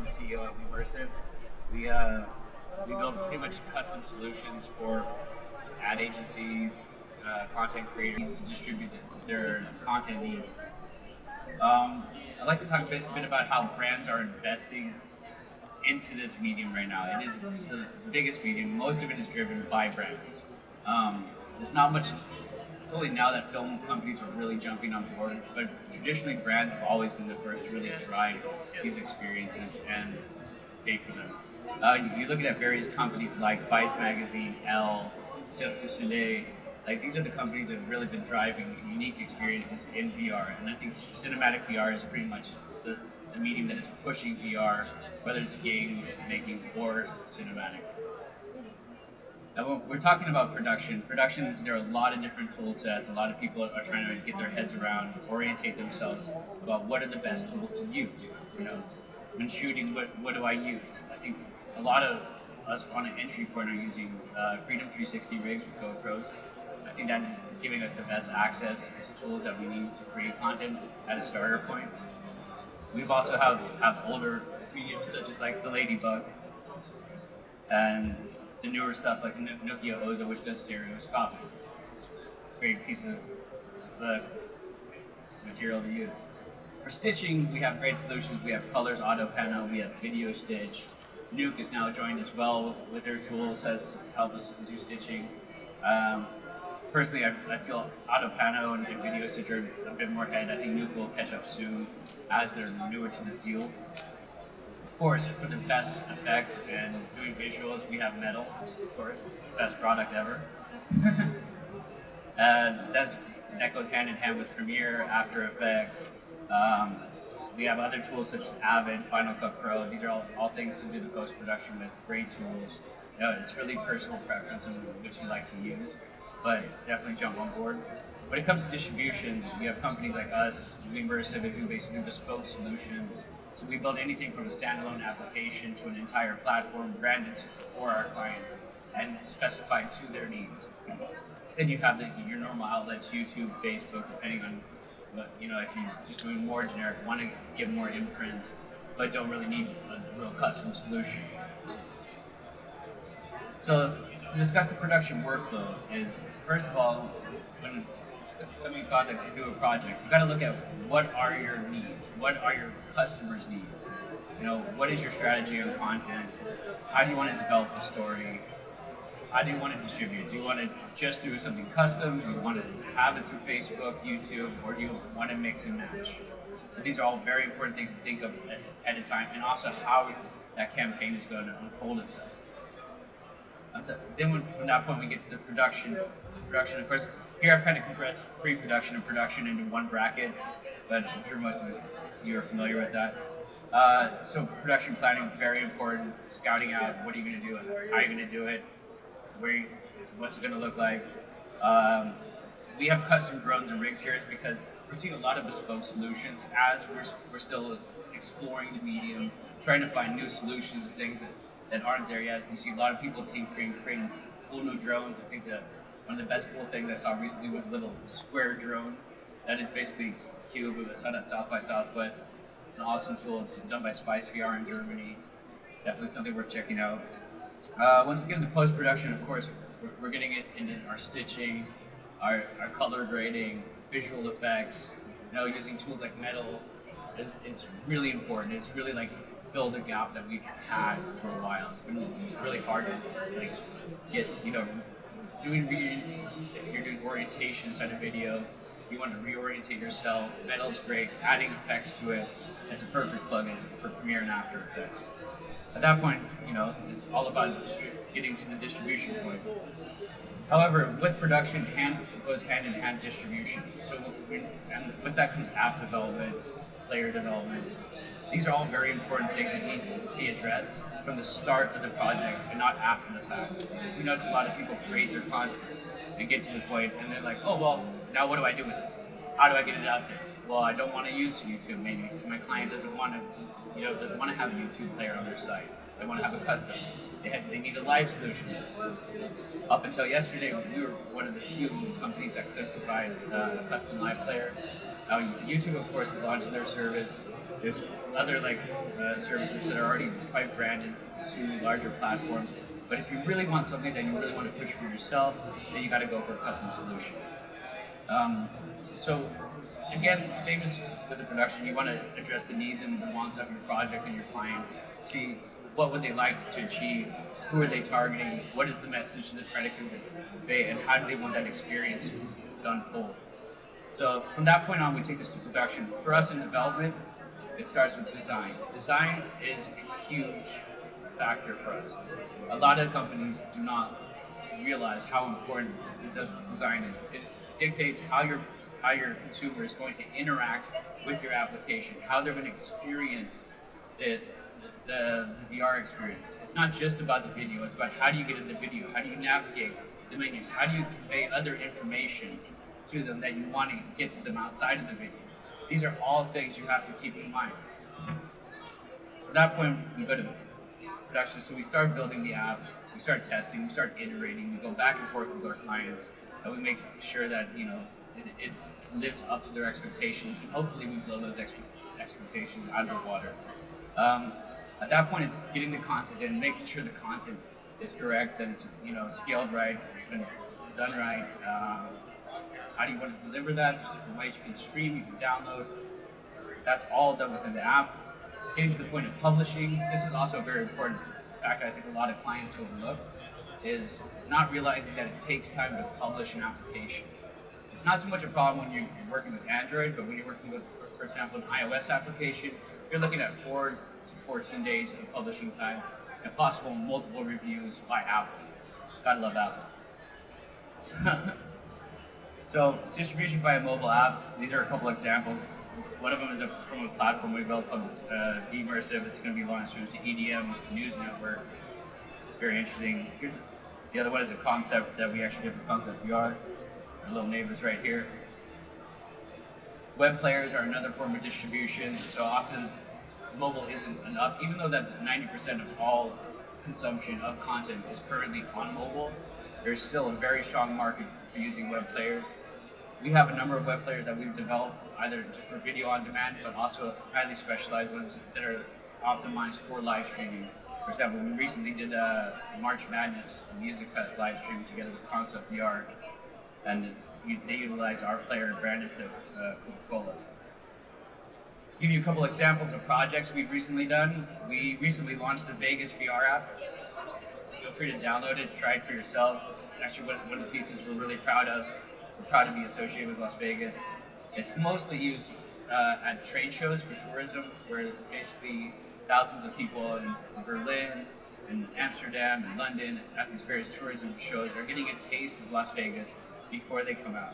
I'm the CEO of Wemersive. We we build pretty much custom solutions for ad agencies, content creators to distribute their content needs. I'd like to talk a bit about how brands are investing into this medium right now. It is the biggest medium. Most of it is driven by brands. There's not much. It's only now that film companies are really jumping on board, but traditionally brands have always been the first to really try these experiences and pay for them. You're looking at various companies like Vice Magazine, Elle, Cirque du Soleil. Like these are the companies that have really been driving unique experiences in VR, and I think cinematic VR is pretty much the medium that is pushing VR, whether it's game making or cinematic. Now, when we're talking about production, there are a lot of different tool sets. A lot of people are trying to get their heads around, orientate themselves about what are the best tools to use. You know, when shooting, what do I use? I think a lot of us on an entry point are using Freedom 360 rigs with GoPros. I think that's giving us the best access to tools that we need to create content at a starter point. We've also have older mediums such as like the Ladybug and the newer stuff like Nokia Ozo, which does stereoscopic. Great piece of material to use. For stitching, we have great solutions. We have Colors Auto Pano, we have Video Stitch. Nuke is now joined as well with their tool sets to help us do stitching. Personally, I feel Auto Pano and Video Stitch are a bit more ahead. I think Nuke will catch up soon as they're newer to the field. Of course, for the best effects and doing visuals, we have Mettle, of course, best product ever. That goes hand in hand with Premiere, After Effects. We have other tools such as Avid, Final Cut Pro. These are all things to do the post-production with, great tools. It's really personal preference and which you like to use, but definitely jump on board. When it comes to distribution, we have companies like us, Wemersive, who basically bespoke solutions. So we build anything from a standalone application to an entire platform branded for our clients and specified to their needs. Then you have your normal outlets, YouTube, Facebook, depending on what, if you're just doing more generic, want to get more imprints, but don't really need a real custom solution. So to discuss the production workflow is, first of all, when we've got to do a project, you've got to look at what are your needs, what are your customers' needs. What is your strategy on content? How do you want to develop the story? How do you want to distribute? Do you want to just do something custom? Do you want to have it through Facebook, YouTube, or do you want to mix and match? So these are all very important things to think of at a time, and also how that campaign is going to unfold itself. Then from that point we get to the production. Of course, here I've kind of compressed pre-production and production into one bracket, but I'm sure most of you are familiar with that. So production planning, very important. Scouting out, what are you going to do? How are you going to do it? What's it going to look like? We have custom drones and rigs here is because we're seeing a lot of bespoke solutions as we're still exploring the medium, trying to find new solutions and things that aren't there yet. You see a lot of people creating cool new drones. I think that one of the best cool things I saw recently was a little square drone that is basically cube. It was done at South by Southwest. It's an awesome tool. It's done by Spice VR in Germany. Definitely something worth checking out. Once we get into post-production, of course, we're getting it into our stitching, our color grading, visual effects. Using tools like Mettle is really important. It's really like fill the gap that we've had for a while. It's been really hard to get if you're doing orientation inside a video, you want to reorientate yourself. Mettle's great. Adding effects to it, it's a perfect plugin for Premiere and After Effects. At that point, it's all about getting to the distribution point. However, with production, goes hand in hand distribution. So, and with that comes app development, player development. These are all very important things that need to be addressed from the start of the project and not after the fact. Because we notice a lot of people create their content and get to the point and they're like, oh, well, now what do I do with it? How do I get it out there? Well, I don't want to use YouTube maybe because my client doesn't want to have a YouTube player on their site. They want to have a custom. They need a live solution. Up until yesterday, we were one of the few companies that could provide a custom live player. YouTube, of course, has launched their service. There's other services that are already quite branded to larger platforms. But if you really want something that you really want to push for yourself, then you got to go for a custom solution. So again, same as with the production, you want to address the needs and the wants of your project and your client. See what would they like to achieve, who are they targeting, what is the message that they're trying to convey, and how do they want that experience to unfold. So from that point on, we take this to production. For us in development, it starts with design. Design is a huge factor for us. A lot of companies do not realize how important the design is. It dictates how your consumer is going to interact with your application, how they're going to experience the VR experience. It's not just about the video, it's about how do you get in the video, how do you navigate the menus, how do you convey other information to them that you want to get to them outside of the video. These are all things you have to keep in mind. At that point, we go to production, so we start building the app, we start testing, we start iterating, we go back and forth with our clients, and we make sure that it lives up to their expectations, and hopefully we blow those expectations out of the water. At that point, it's getting the content in, making sure the content is correct, that it's scaled right, it's been done right. How do you want to deliver that? There's different ways you can stream, you can download. That's all done within the app. Getting to the point of publishing, this is also a very important factor I think a lot of clients overlook, is not realizing that it takes time to publish an application. It's not so much a problem when you're working with Android, but when you're working with, for example, an iOS application, you're looking at 4 to 14 days of publishing time and possible multiple reviews by Apple. Gotta love Apple. So distribution via mobile apps, these are a couple examples. One of them is from a platform we built called Wemersive. It's going to be launched soon. It's an EDM news network. Very interesting. Here's the other one is a concept that we actually have for Concept VR. Our little neighbors right here. Web players are another form of distribution. So often mobile isn't enough, even though that 90% of all consumption of content is currently on mobile. There's still a very strong market for using web players. We have a number of web players that we've developed, either just for video on demand, but also highly specialized ones that are optimized for live streaming. For example, we recently did a March Madness Music Fest live stream together with Concept VR, and they utilized our player branded to Coca-Cola. Give you a couple examples of projects we've recently done. We recently launched the Vegas VR app. Feel free to download it, try it for yourself. It's actually one of the pieces we're really proud of. We're proud to be associated with Las Vegas. It's mostly used at trade shows for tourism, where basically thousands of people in Berlin, in Amsterdam, and London, at these various tourism shows are getting a taste of Las Vegas before they come out.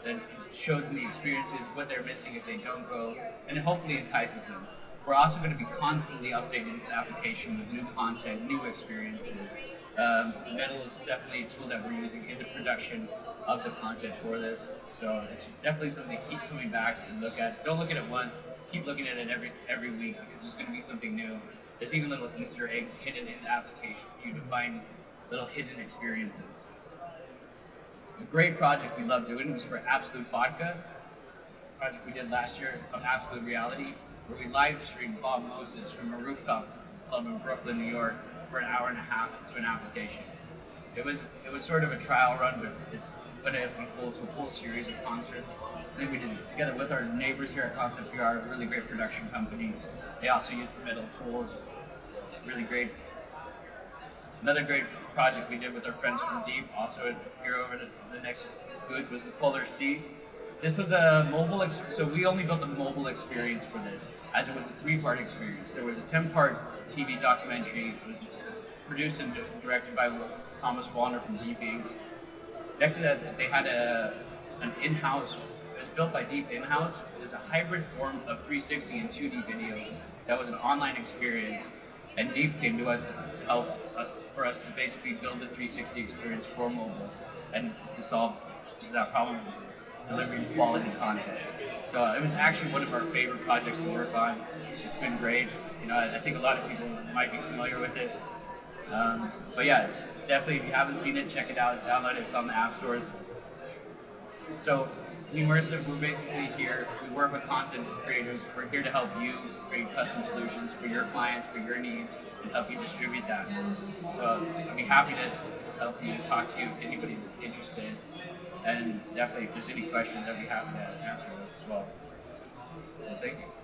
Then it shows them the experiences, what they're missing if they don't go, and it hopefully entices them. We're also going to be constantly updating this application with new content, new experiences. Mettle is definitely a tool that we're using in the production of the content for this. So it's definitely something to keep coming back and look at. Don't look at it once, keep looking at it every week, because there's going to be something new. There's even little Easter eggs hidden in the application for you to find little hidden experiences. A great project we love doing was for Absolut Vodka. It's a project we did last year on Absolute Reality, where we live streamed Bob Moses from a rooftop club in Brooklyn, New York, for an hour and a half to an application. It was sort of a trial run, but it unfolded to a full series of concerts. I think we did it together with our neighbors here at Concept VR, a really great production company. They also used the Mettle tools, really great. Another great project we did with our friends from Deep, also here over the next booth, was the Polar Sea. This was a mobile, so we only built a mobile experience for this, as it was a 3-part experience. There was a 10-part TV documentary. It was produced and directed by Thomas Wallner from Deep Inc. Next to that, they had an in-house, it was built by Deep in-house. It was a hybrid form of 360 and 2D video that was an online experience, and Deep came to us to help for us to basically build the 360 experience for mobile and to solve that problem of delivering quality content. So it was actually one of our favorite projects to work on. It's been great. I think a lot of people might be familiar with it. But yeah, definitely if you haven't seen it, check it out, download it. It's on the app stores. So Wemersive, we're basically here. We work with content creators. We're here to help you create custom solutions for your clients, for your needs, and help you distribute that. So I'd be happy to help you, talk to you if anybody's interested. And definitely, if there's any questions, I'd be happy to answer those as well. So thank you.